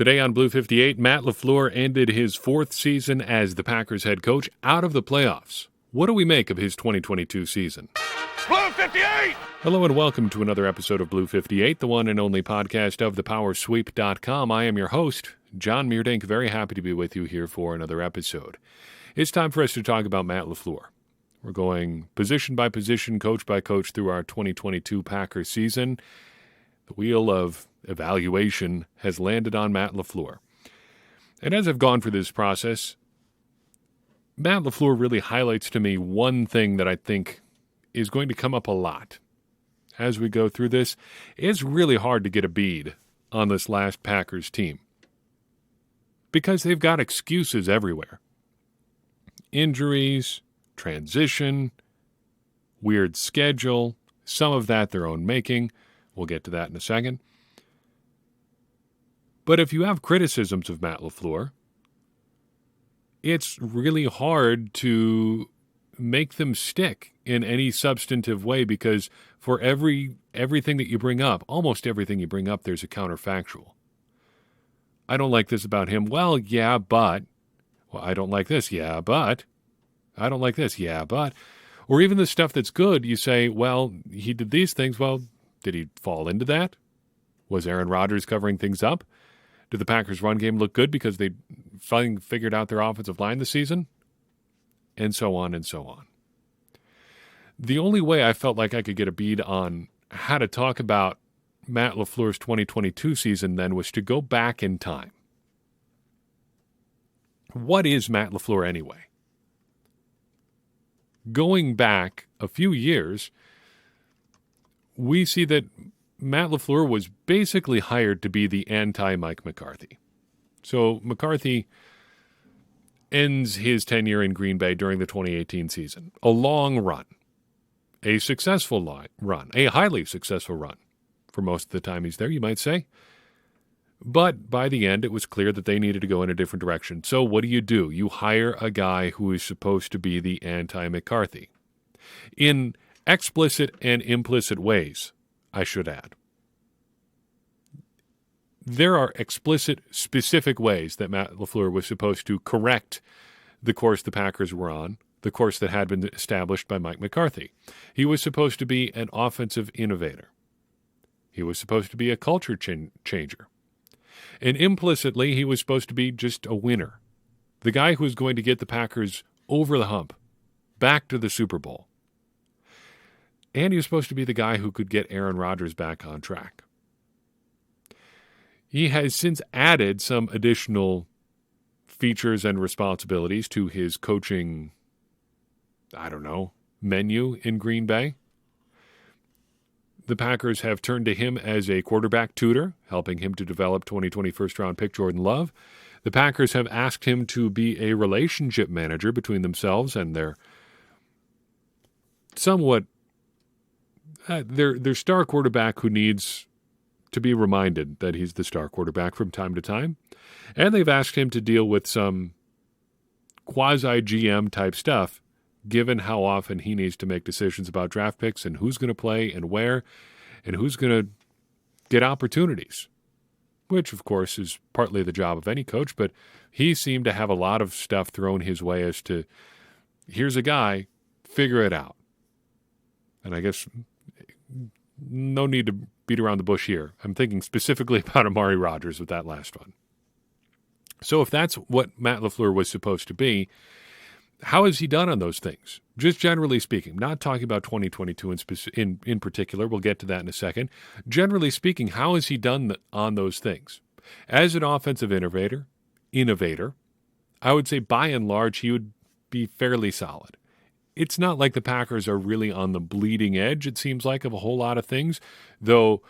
Today on Blue 58, Matt LaFleur ended his fourth season as the Packers head coach out of the playoffs. What do we make of his 2022 season? Blue 58! Hello and welcome to another episode of Blue 58, the one and only podcast of thepowersweep.com. I am your host, John Meerdink. Very happy to be with you here for another episode. It's time for us to talk about Matt LaFleur. We're going position by position, coach by coach through our 2022 Packers season. The wheel of evaluation has landed on Matt LaFleur. And as I've gone through this process, Matt LaFleur really highlights to me one thing that I think is going to come up a lot as we go through this. It's really hard to get a bead on this last Packers team because they've got excuses everywhere. Injuries, transition, weird schedule, some of that their own making. We'll get to that in a second. But if you have criticisms of Matt LaFleur, it's really hard to make them stick in any substantive way because for everything that you bring up, almost everything you bring up, there's a counterfactual. I don't like this about him. Well, yeah, but. Well, I don't like this. Yeah, but. I don't like this. Yeah, but. Or even the stuff that's good, you say, well, he did these things. Well, did he fall into that? Was Aaron Rodgers covering things up? Did the Packers' run game look good because they finally figured out their offensive line this season? And so on and so on. The only way I felt like I could get a bead on how to talk about Matt LaFleur's 2022 season then was to go back in time. What is Matt LaFleur anyway? Going back a few years, we see that Matt LaFleur was basically hired to be the anti-Mike McCarthy. So McCarthy ends his tenure in Green Bay during the 2018 season. A long run. A successful run. A highly successful run. For most of the time he's there, you might say. But by the end, it was clear that they needed to go in a different direction. So what do? You hire a guy who is supposed to be the anti-McCarthy. In explicit and implicit ways, I should add. There are explicit, specific ways that Matt LaFleur was supposed to correct the course the Packers were on, the course that had been established by Mike McCarthy. He was supposed to be an offensive innovator. He was supposed to be a culture changer. And implicitly, he was supposed to be just a winner. The guy who was going to get the Packers over the hump, back to the Super Bowl. And he was supposed to be the guy who could get Aaron Rodgers back on track. He has since added some additional features and responsibilities to his coaching, menu in Green Bay. The Packers have turned to him as a quarterback tutor, helping him to develop 2020 first-round pick Jordan Love. The Packers have asked him to be a relationship manager between themselves and their somewhat their star quarterback who needs to be reminded that he's the star quarterback from time to time. And they've asked him to deal with some quasi-GM type stuff, given how often he needs to make decisions about draft picks and who's going to play and where and who's going to get opportunities, which, of course, is partly the job of any coach. But he seemed to have a lot of stuff thrown his way as to, here's a guy, figure it out. And I guess no need to beat around the bush here. I'm thinking specifically about Amari Rodgers with that last one. So if that's what Matt LaFleur was supposed to be, how has he done on those things? Just generally speaking, not talking about 2022 in particular. We'll get to that in a second. Generally speaking, how has he done on those things? As an offensive innovator, I would say by and large he would be fairly solid. It's not like the Packers are really on the bleeding edge, it seems like, of a whole lot of things, though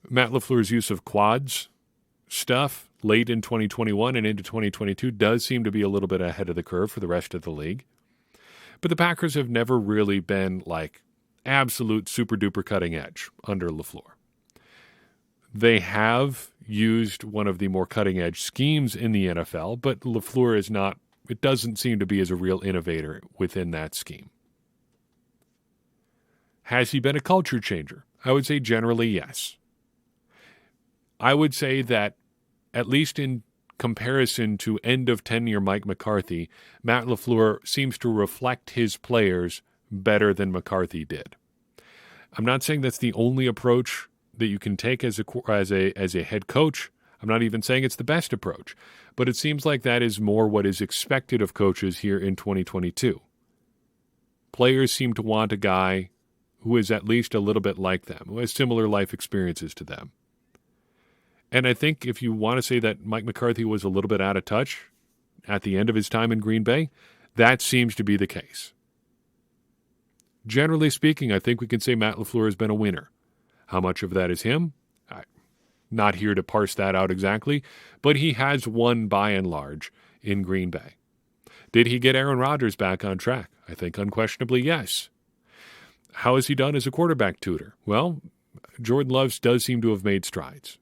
Matt LaFleur's use of quads stuff late in 2021 and into 2022 does seem to be a little bit ahead of the curve for the rest of the league. But the Packers have never really been like absolute super-duper cutting edge under LaFleur. They have used one of the more cutting-edge schemes in the NFL, but LaFleur is not. It doesn't seem to be as a real innovator within that scheme. Has he been a culture changer? I would say generally yes. I would say that at least in comparison to end-of-tenure Mike McCarthy, Matt LaFleur seems to reflect his players better than McCarthy did. I'm not saying that's the only approach that you can take as a head coach. I'm not even saying it's the best approach, but it seems like that is more what is expected of coaches here in 2022. Players seem to want a guy who is at least a little bit like them, who has similar life experiences to them. And I think if you want to say that Mike McCarthy was a little bit out of touch at the end of his time in Green Bay, that seems to be the case. Generally speaking, I think we can say Matt LaFleur has been a winner. How much of that is him? I'm not here to parse that out exactly, but he has won by and large in Green Bay. Did he get Aaron Rodgers back on track? I think unquestionably yes. How has he done as a quarterback tutor? Well, Jordan Love does seem to have made strides.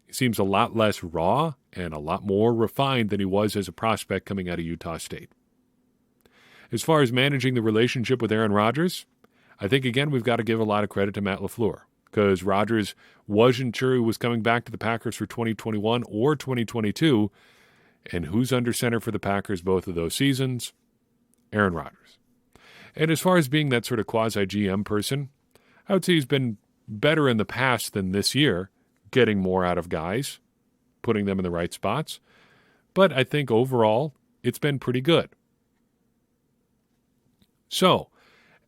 He seems a lot less raw and a lot more refined than he was as a prospect coming out of Utah State. As far as managing the relationship with Aaron Rodgers, I think, again, we've got to give a lot of credit to Matt LaFleur because Rodgers wasn't sure he was coming back to the Packers for 2021 or 2022, and who's under center for the Packers both of those seasons? Aaron Rodgers. And as far as being that sort of quasi-GM person, I would say he's been better in the past than this year, getting more out of guys, putting them in the right spots. But I think overall, it's been pretty good. So,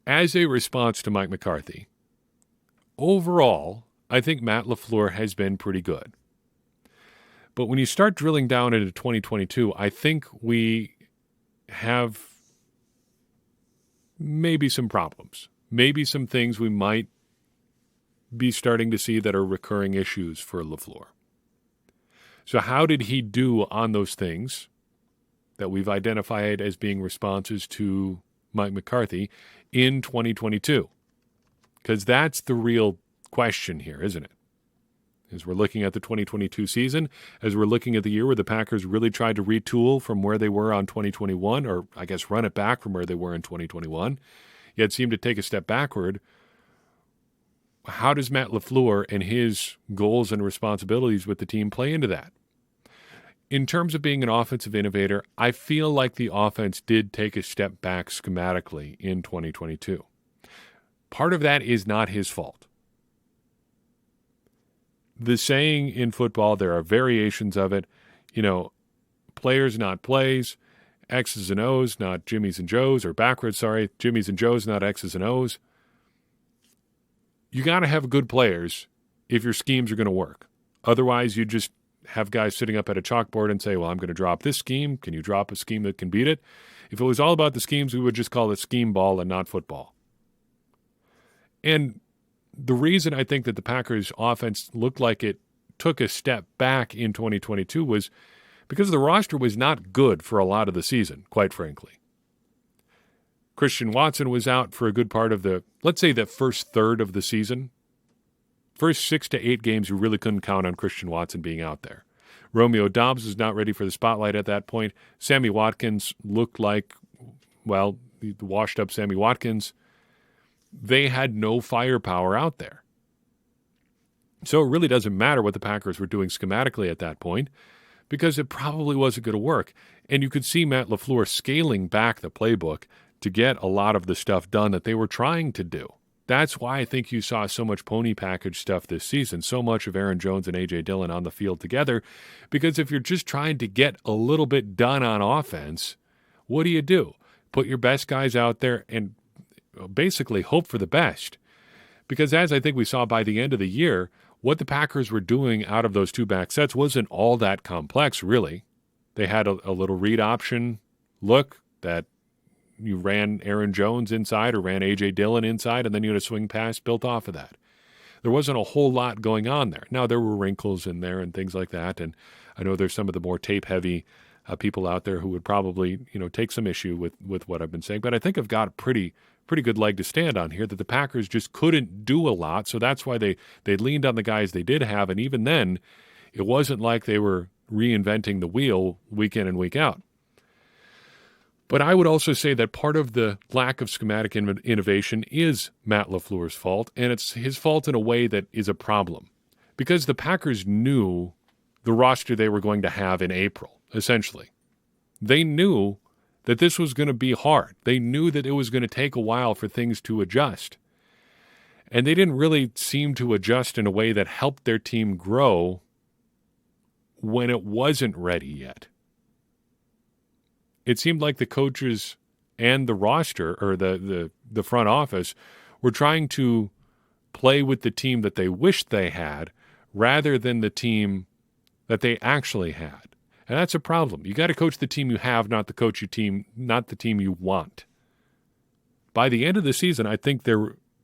as a response to Mike McCarthy, overall, I think Matt LaFleur has been pretty good. But when you start drilling down into 2022, I think we have maybe some problems, maybe some things we might be starting to see that are recurring issues for LaFleur. So how did he do on those things that we've identified as being responses to Mike McCarthy in 2022? Because that's the real question here, isn't it? As we're looking at the 2022 season, as we're looking at the year where the Packers really tried to retool from where they were on 2021, or I guess run it back from where they were in 2021, yet seemed to take a step backward. How does Matt LaFleur and his goals and responsibilities with the team play into that? In terms of being an offensive innovator, I feel like the offense did take a step back schematically in 2022. Part of that is not his fault. The saying in football, there are variations of it, players not plays, X's and O's, not Jimmy's and Joe's, or backwards, Jimmy's and Joe's, not X's and O's. You got to have good players if your schemes are going to work. Otherwise, you just have guys sitting up at a chalkboard and say, well, I'm going to drop this scheme. Can you drop a scheme that can beat it? If it was all about the schemes, we would just call it scheme ball and not football. And the reason I think that the Packers offense looked like it took a step back in 2022 was because the roster was not good for a lot of the season, quite frankly. Christian Watson was out for a good part of let's say the first third of the season. First 6 to 8 games, you really couldn't count on Christian Watson being out there. Romeo Doubs was not ready for the spotlight at that point. Sammy Watkins looked like, the washed-up Sammy Watkins. They had no firepower out there. So it really doesn't matter what the Packers were doing schematically at that point because it probably wasn't going to work. And you could see Matt LaFleur scaling back the playbook to get a lot of the stuff done that they were trying to do. That's why I think you saw so much pony package stuff this season, so much of Aaron Jones and A.J. Dillon on the field together, because if you're just trying to get a little bit done on offense, what do? Put your best guys out there and basically hope for the best. Because as I think we saw by the end of the year, what the Packers were doing out of those two back sets wasn't all that complex, really. They had a little read option look that you ran Aaron Jones inside or ran A.J. Dillon inside, and then you had a swing pass built off of that. There wasn't a whole lot going on there. Now, there were wrinkles in there and things like that, and I know there's some of the more tape-heavy people out there who would probably take some issue with what I've been saying, but I think I've got a pretty good leg to stand on here that the Packers just couldn't do a lot, so that's why they leaned on the guys they did have, and even then, it wasn't like they were reinventing the wheel week in and week out. But I would also say that part of the lack of schematic innovation is Matt LaFleur's fault, and it's his fault in a way that is a problem. Because the Packers knew the roster they were going to have in April, essentially. They knew that this was going to be hard. They knew that it was going to take a while for things to adjust. And they didn't really seem to adjust in a way that helped their team grow when it wasn't ready yet. It seemed like the coaches and the roster, or the front office, were trying to play with the team that they wished they had rather than the team that they actually had. And that's a problem. You got to coach the team you have, not the team you want. By the end of the season, I think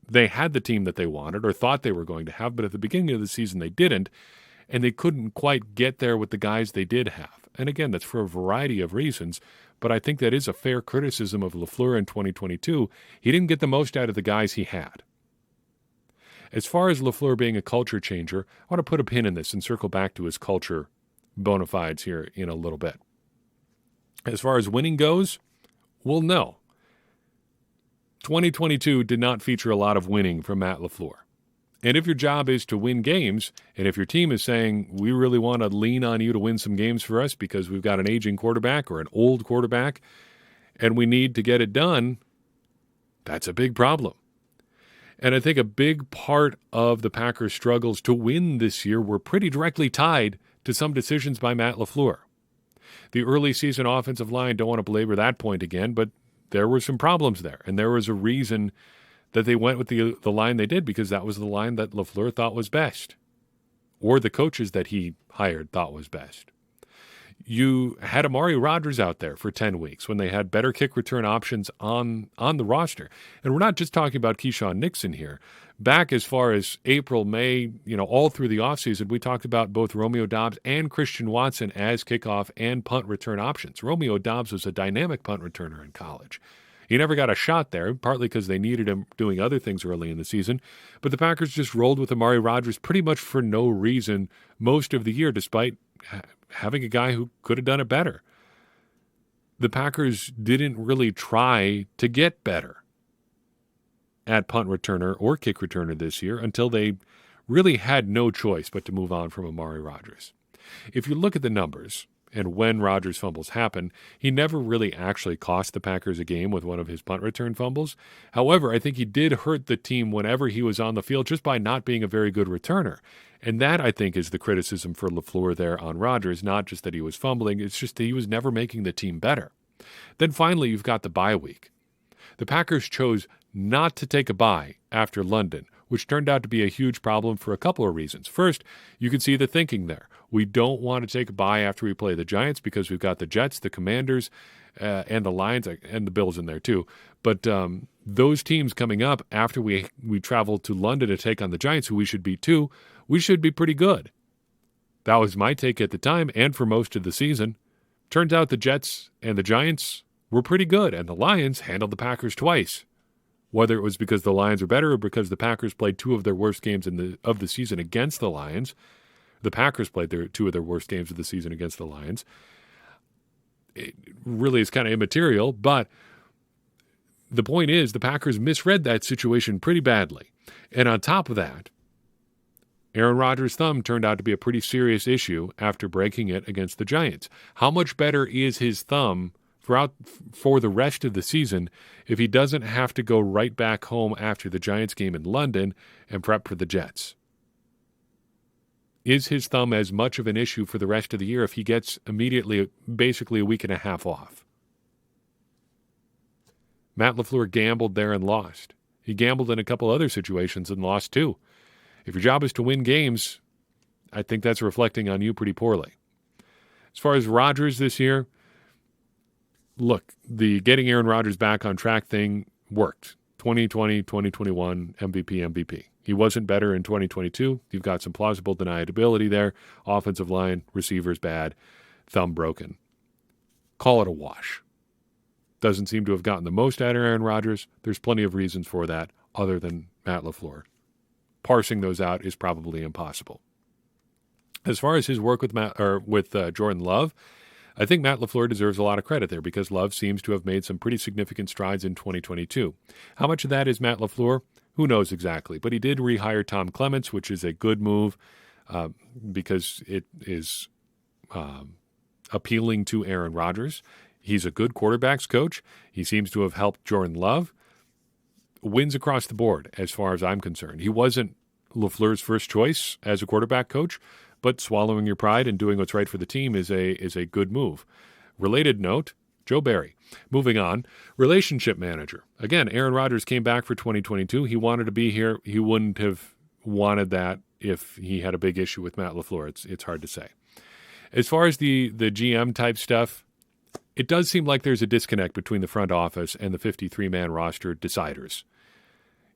they had the team that they wanted or thought they were going to have, but at the beginning of the season they didn't, and they couldn't quite get there with the guys they did have. And again, that's for a variety of reasons, but I think that is a fair criticism of LaFleur in 2022. He didn't get the most out of the guys he had. As far as LaFleur being a culture changer, I want to put a pin in this and circle back to his culture bona fides here in a little bit. As far as winning goes, well, no. 2022 did not feature a lot of winning from Matt LaFleur. And if your job is to win games, and if your team is saying, we really want to lean on you to win some games for us because we've got an aging quarterback or an old quarterback, and we need to get it done, that's a big problem. And I think a big part of the Packers' struggles to win this year were pretty directly tied to some decisions by Matt LaFleur. The early season offensive line, don't want to belabor that point again, but there were some problems there. And there was a reason that they went with the line they did, because that was the line that LaFleur thought was best, or the coaches that he hired thought was best. You had Amari Rodgers out there for 10 weeks when they had better kick return options on the roster. And we're not just talking about Keyshawn Nixon here. Back as far as April, May, all through the offseason, we talked about both Romeo Doubs and Christian Watson as kickoff and punt return options. Romeo Doubs was a dynamic punt returner in college. He never got a shot there, partly because they needed him doing other things early in the season. But the Packers just rolled with Amari Rodgers pretty much for no reason most of the year, despite having a guy who could have done it better. The Packers didn't really try to get better at punt returner or kick returner this year until they really had no choice but to move on from Amari Rodgers. If you look at the numbers, and when Rodgers' fumbles happen, he never really actually cost the Packers a game with one of his punt return fumbles. However, I think he did hurt the team whenever he was on the field just by not being a very good returner. And that, I think, is the criticism for LaFleur there on Rodgers, not just that he was fumbling, it's just that he was never making the team better. Then finally, you've got the bye week. The Packers chose not to take a bye after London, which turned out to be a huge problem for a couple of reasons. First, you can see the thinking there. We don't want to take a bye after we play the Giants because we've got the Jets, the Commanders, and the Lions, and the Bills in there too. But those teams coming up after we travel to London to take on the Giants, who we should beat too, we should be pretty good. That was my take at the time and for most of the season. Turns out the Jets and the Giants were pretty good, and the Lions handled the Packers twice. Whether it was because the Lions were better or because the Packers played two of their worst games of the season against the Lions. The Packers played two of their worst games of the season against the Lions. It really is kind of immaterial, but the point is the Packers misread that situation pretty badly. And on top of that, Aaron Rodgers' thumb turned out to be a pretty serious issue after breaking it against the Giants. How much better is his thumb for the rest of the season if he doesn't have to go right back home after the Giants game in London and prep for the Jets? Is his thumb as much of an issue for the rest of the year if he gets immediately basically a week and a half off? Matt LaFleur gambled there and lost. He gambled in a couple other situations and lost too. If your job is to win games, I think that's reflecting on you pretty poorly. As far as Rodgers this year, look, the getting Aaron Rodgers back on track thing worked. 2020, 2021, MVP. He wasn't better in 2022. You've got some plausible deniability there. Offensive line, receivers bad, thumb broken. Call it a wash. Doesn't seem to have gotten the most out of Aaron Rodgers. There's plenty of reasons for that other than Matt LaFleur. Parsing those out is probably impossible. As far as his work with Jordan Love, I think Matt LaFleur deserves a lot of credit there because Love seems to have made some pretty significant strides in 2022. How much of that is Matt LaFleur? Who knows exactly, but he did rehire Tom Clements, which is a good move. because it is appealing to Aaron Rodgers. He's a good quarterbacks coach. He seems to have helped Jordan Love. Wins across the board, as far as I'm concerned. He wasn't LaFleur's first choice as a quarterback coach, but swallowing your pride and doing what's right for the team is a good move. Related note, Joe Barry. Moving on, relationship manager. Again, Aaron Rodgers came back for 2022. He wanted to be here. He wouldn't have wanted that if he had a big issue with Matt LaFleur. It's hard to say. As far as the GM type stuff, it does seem like there's a disconnect between the front office and the 53-man roster deciders.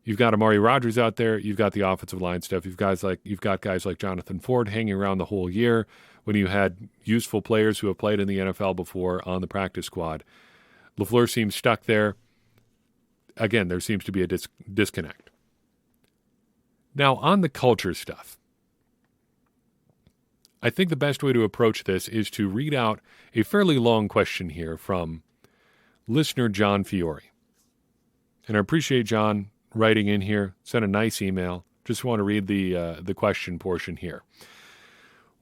You've got Amari Rodgers out there. You've got the offensive line stuff. You've got guys like Jonathan Ford hanging around the whole year when you had useful players who have played in the NFL before on the practice squad. LaFleur seems stuck there. Again, there seems to be a disconnect. Now, on the culture stuff, I think the best way to approach this is to read out a fairly long question here from listener John Fiore. And I appreciate John writing in here, sent a nice email. Just want to read the question portion here.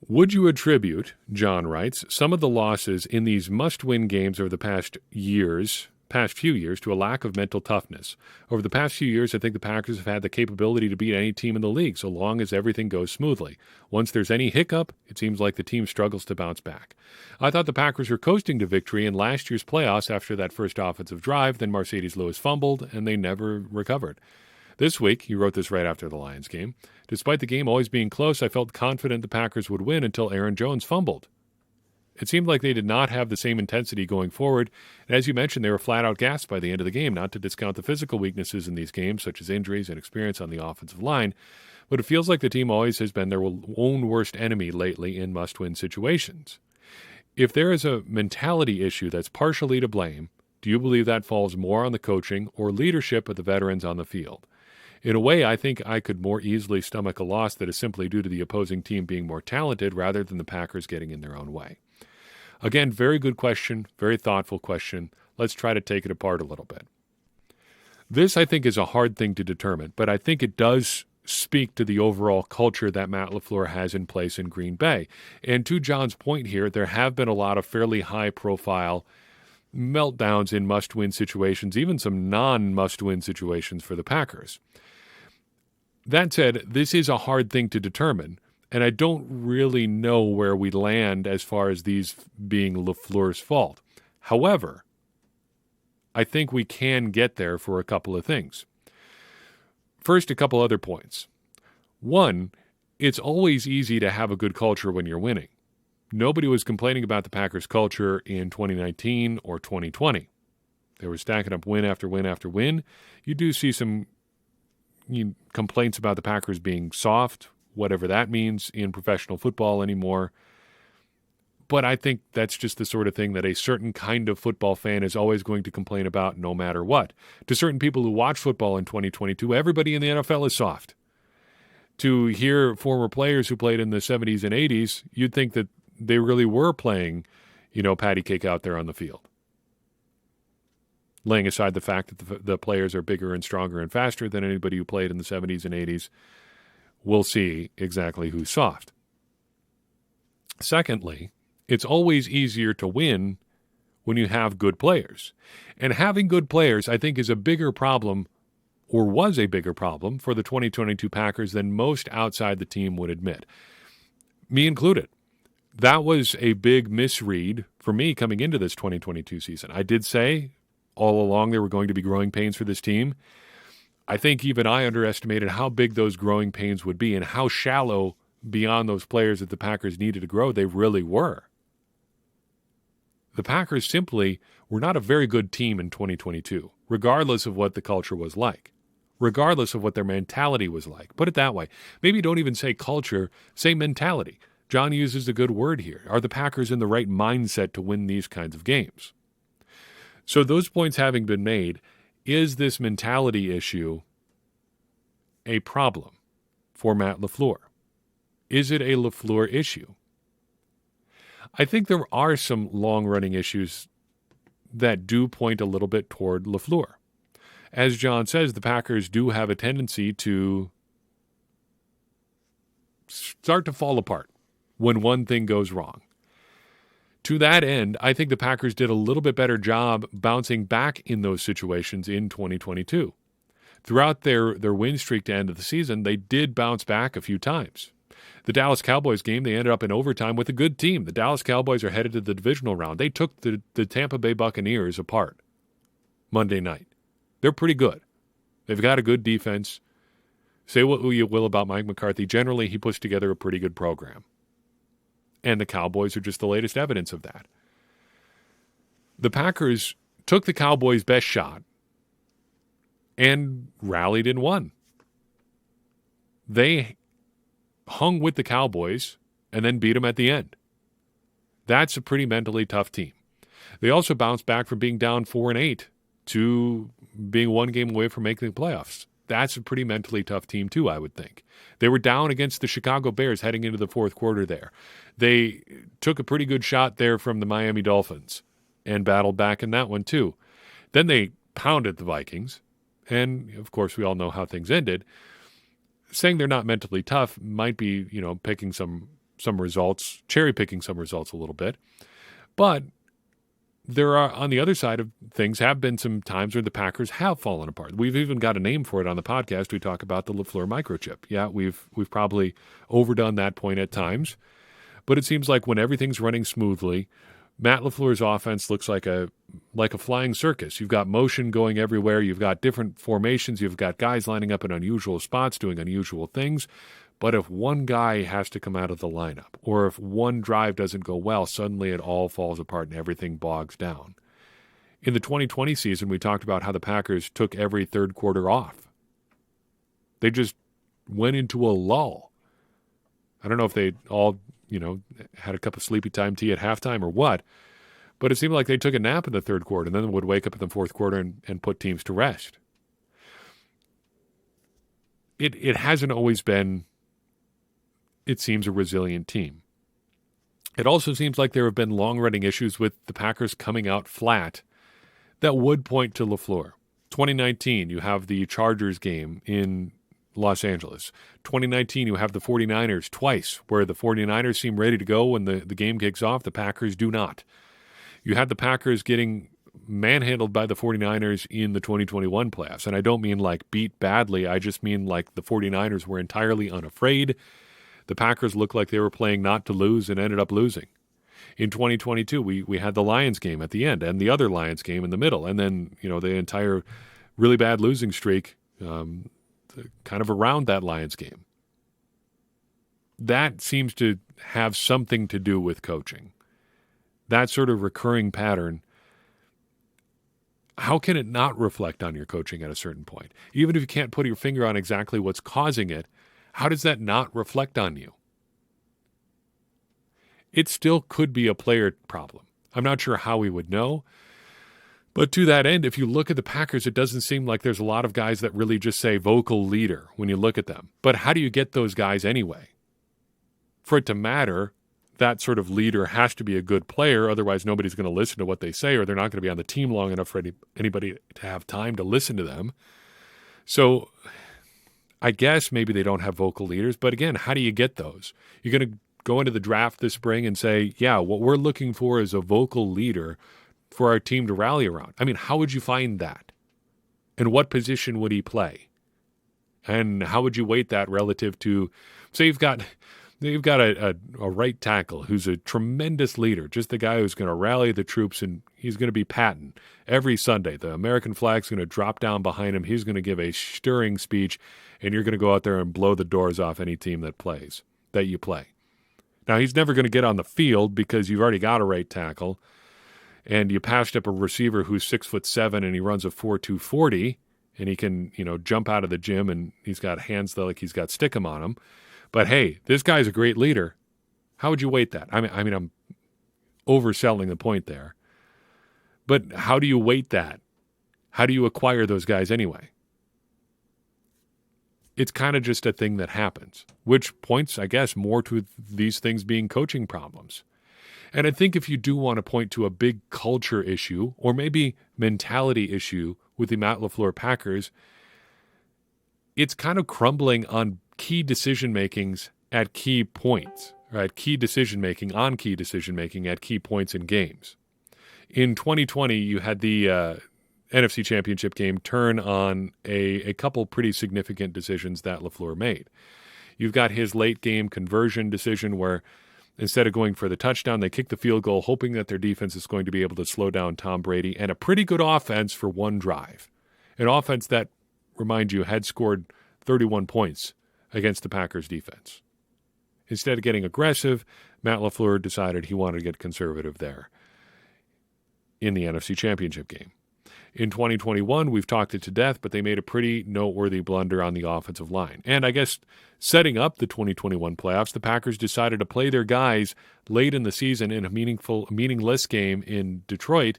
Would you attribute, John writes, some of the losses in these must-win games over the past few years to a lack of mental toughness? Over the past few years, I think the Packers have had the capability to beat any team in the league so long as everything goes smoothly. Once there's any hiccup, it seems like the team struggles to bounce back. I thought the Packers were coasting to victory in last year's playoffs after that first offensive drive, then Mercedes Lewis fumbled, and they never recovered. This week, he wrote this right after the Lions game, despite the game always being close, I felt confident the Packers would win until Aaron Jones fumbled. It seemed like they did not have the same intensity going forward, and as you mentioned, they were flat-out gassed by the end of the game, not to discount the physical weaknesses in these games, such as injuries and experience on the offensive line, but it feels like the team always has been their own worst enemy lately in must-win situations. If there is a mentality issue that's partially to blame, do you believe that falls more on the coaching or leadership of the veterans on the field? In a way, I think I could more easily stomach a loss that is simply due to the opposing team being more talented rather than the Packers getting in their own way. Again, very good question, very thoughtful question. Let's try to take it apart a little bit. This, I think, is a hard thing to determine, but I think it does speak to the overall culture that Matt LaFleur has in place in Green Bay. And to John's point here, there have been a lot of fairly high-profile meltdowns in must-win situations, even some non-must-win situations for the Packers. That said, this is a hard thing to determine, and I don't really know where we land as far as these being LaFleur's fault. However, I think we can get there for a couple of things. First, a couple other points. One, it's always easy to have a good culture when you're winning. Nobody was complaining about the Packers' culture in 2019 or 2020. They were stacking up win after win after win. You do see some complaints about the Packers being soft, whatever that means in professional football anymore. But I think that's just the sort of thing that a certain kind of football fan is always going to complain about no matter what. To certain people who watch football in 2022, everybody in the NFL is soft. To hear former players who played in the 70s and 80s, you'd think that they really were playing, patty cake out there on the field. Laying aside the fact that the players are bigger and stronger and faster than anybody who played in the 70s and 80s, we'll see exactly who's soft. Secondly, it's always easier to win when you have good players. And having good players, I think, is a bigger problem, or was a bigger problem, for the 2022 Packers than most outside the team would admit. Me included. That was a big misread for me coming into this 2022 season. I did say all along there were going to be growing pains for this team. I think even I underestimated how big those growing pains would be and how shallow beyond those players that the Packers needed to grow they really were. The Packers simply were not a very good team in 2022, regardless of what the culture was like, regardless of what their mentality was like. Put it that way. Maybe don't even say culture, say mentality. John uses a good word here. Are the Packers in the right mindset to win these kinds of games? So those points having been made, is this mentality issue a problem for Matt LaFleur? Is it a LaFleur issue? I think there are some long-running issues that do point a little bit toward LaFleur. As John says, the Packers do have a tendency to start to fall apart when one thing goes wrong. To that end, I think the Packers did a little bit better job bouncing back in those situations in 2022. Throughout their win streak to end of the season, they did bounce back a few times. The Dallas Cowboys game, they ended up in overtime with a good team. The Dallas Cowboys are headed to the divisional round. They took the Tampa Bay Buccaneers apart Monday night. They're pretty good. They've got a good defense. Say what you will about Mike McCarthy. Generally, he puts together a pretty good program. And the Cowboys are just the latest evidence of that. The Packers took the Cowboys' best shot and rallied and won. They hung with the Cowboys and then beat them at the end. That's a pretty mentally tough team. They also bounced back from being down 4-8 to being one game away from making the playoffs. That's a pretty mentally tough team too, I would think. They were down against the Chicago Bears heading into the fourth quarter there. They took a pretty good shot there from the Miami Dolphins and battled back in that one too. Then they pounded the Vikings, and of course we all know how things ended. Saying they're not mentally tough might be, picking some results, cherry-picking some results a little bit. But there are, on the other side of things, have been some times where the Packers have fallen apart. We've even got a name for it on the podcast. We talk about the LaFleur microchip. Yeah, we've probably overdone that point at times. But it seems like when everything's running smoothly, Matt LaFleur's offense looks like a flying circus. You've got motion going everywhere. You've got different formations. You've got guys lining up in unusual spots, doing unusual things. But if one guy has to come out of the lineup, or if one drive doesn't go well, suddenly it all falls apart and everything bogs down. In the 2020 season, we talked about how the Packers took every third quarter off. They just went into a lull. I don't know if they all, had a cup of sleepy time tea at halftime or what, but it seemed like they took a nap in the third quarter and then would wake up in the fourth quarter and put teams to rest. It hasn't always been, it seems, a resilient team. It also seems like there have been long-running issues with the Packers coming out flat that would point to LaFleur. 2019, you have the Chargers game in Los Angeles. 2019, you have the 49ers twice, where the 49ers seem ready to go when the game kicks off. The Packers do not. You had the Packers getting manhandled by the 49ers in the 2021 playoffs. And I don't mean like beat badly. I just mean like the 49ers were entirely unafraid. The Packers looked like they were playing not to lose and ended up losing. In 2022, we had the Lions game at the end and the other Lions game in the middle. And then, the entire really bad losing streak kind of around that Lions game. That seems to have something to do with coaching. That sort of recurring pattern, how can it not reflect on your coaching at a certain point? Even if you can't put your finger on exactly what's causing it, how does that not reflect on you? It still could be a player problem. I'm not sure how we would know. But to that end, if you look at the Packers, it doesn't seem like there's a lot of guys that really just say vocal leader when you look at them. But how do you get those guys anyway? For it to matter, that sort of leader has to be a good player. Otherwise, nobody's going to listen to what they say, or they're not going to be on the team long enough for anybody to have time to listen to them. So I guess maybe they don't have vocal leaders. But again, how do you get those? You're going to go into the draft this spring and say, yeah, what we're looking for is a vocal leader for our team to rally around. I mean, how would you find that? And what position would he play? And how would you weight that relative to, say you've got a right tackle who's a tremendous leader, just the guy who's going to rally the troops, and he's going to be Patton every Sunday. The American flag's going to drop down behind him. He's going to give a stirring speech, and you're going to go out there and blow the doors off any team that you play. Now, he's never going to get on the field because you've already got a right tackle, and you passed up a receiver who's 6'7" and he runs a 4.2 40, and he can, jump out of the gym, and he's got hands like he's got stickum on him. But hey, this guy's a great leader. How would you weight that? I mean, I'm overselling the point there. But how do you weight that? How do you acquire those guys anyway? It's kind of just a thing that happens, which points, I guess, more to these things being coaching problems. And I think if you do want to point to a big culture issue or maybe mentality issue with the Matt LaFleur Packers, it's kind of crumbling on key decision makings at key points, or at key decision-making, on key decision-making at key points in games. In 2020, you had the NFC Championship game turn on a couple pretty significant decisions that LaFleur made. You've got his late game conversion decision where instead of going for the touchdown, they kick the field goal, hoping that their defense is going to be able to slow down Tom Brady, and a pretty good offense for one drive. An offense that, remind you, had scored 31 points against the Packers defense. Instead of getting aggressive, Matt LaFleur decided he wanted to get conservative there in the NFC Championship game. In 2021, we've talked it to death, but they made a pretty noteworthy blunder on the offensive line. And I guess setting up the 2021 playoffs, the Packers decided to play their guys late in the season in a meaningless game in Detroit,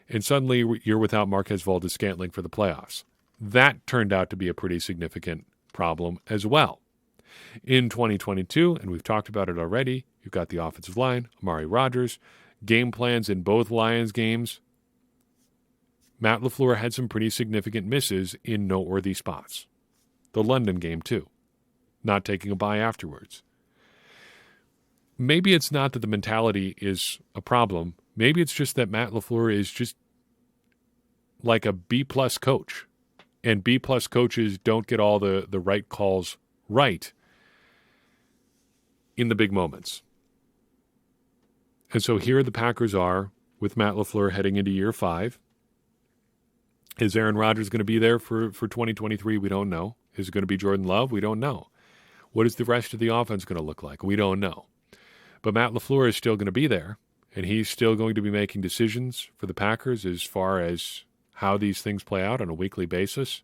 and suddenly you're without Marquez Valdes-Scantling for the playoffs. That turned out to be a pretty significant problem as well. In 2022, and we've talked about it already, you've got the offensive line, Amari Rodgers, game plans in both Lions games. Matt LaFleur had some pretty significant misses in noteworthy spots. The London game, too. Not taking a bye afterwards. Maybe it's not that the mentality is a problem. Maybe it's just that Matt LaFleur is just like a B-plus coach. And B-plus coaches don't get all the right calls right in the big moments. And so here the Packers are with Matt LaFleur heading into year 5. Is Aaron Rodgers going to be there for 2023? We don't know. Is it going to be Jordan Love? We don't know. What is the rest of the offense going to look like? We don't know. But Matt LaFleur is still going to be there, and he's still going to be making decisions for the Packers as far as how these things play out on a weekly basis.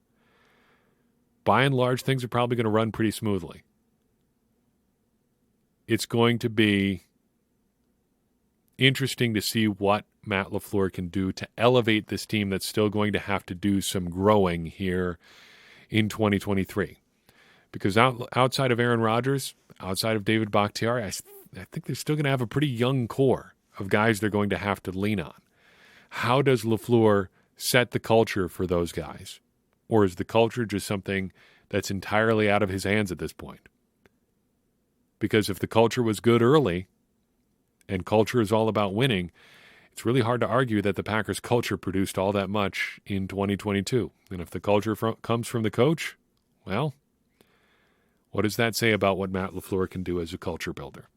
By and large, things are probably going to run pretty smoothly. It's going to be interesting to see what Matt LaFleur can do to elevate this team that's still going to have to do some growing here in 2023. Because outside of Aaron Rodgers, outside of David Bakhtiari, I think they're still going to have a pretty young core of guys they're going to have to lean on. How does LaFleur set the culture for those guys? Or is the culture just something that's entirely out of his hands at this point? Because if the culture was good early, and culture is all about winning, it's really hard to argue that the Packers' culture produced all that much in 2022. And if the culture comes from the coach, well, what does that say about what Matt LaFleur can do as a culture builder?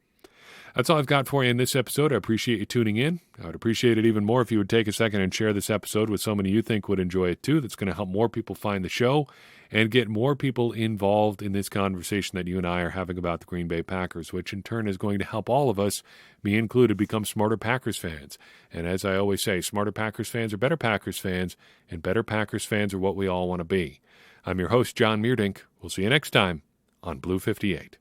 That's all I've got for you in this episode. I appreciate you tuning in. I would appreciate it even more if you would take a second and share this episode with somebody you think would enjoy it too. That's going to help more people find the show and get more people involved in this conversation that you and I are having about the Green Bay Packers, which in turn is going to help all of us, me included, become smarter Packers fans. And as I always say, smarter Packers fans are better Packers fans, and better Packers fans are what we all want to be. I'm your host, John Meerdink. We'll see you next time on Blue 58.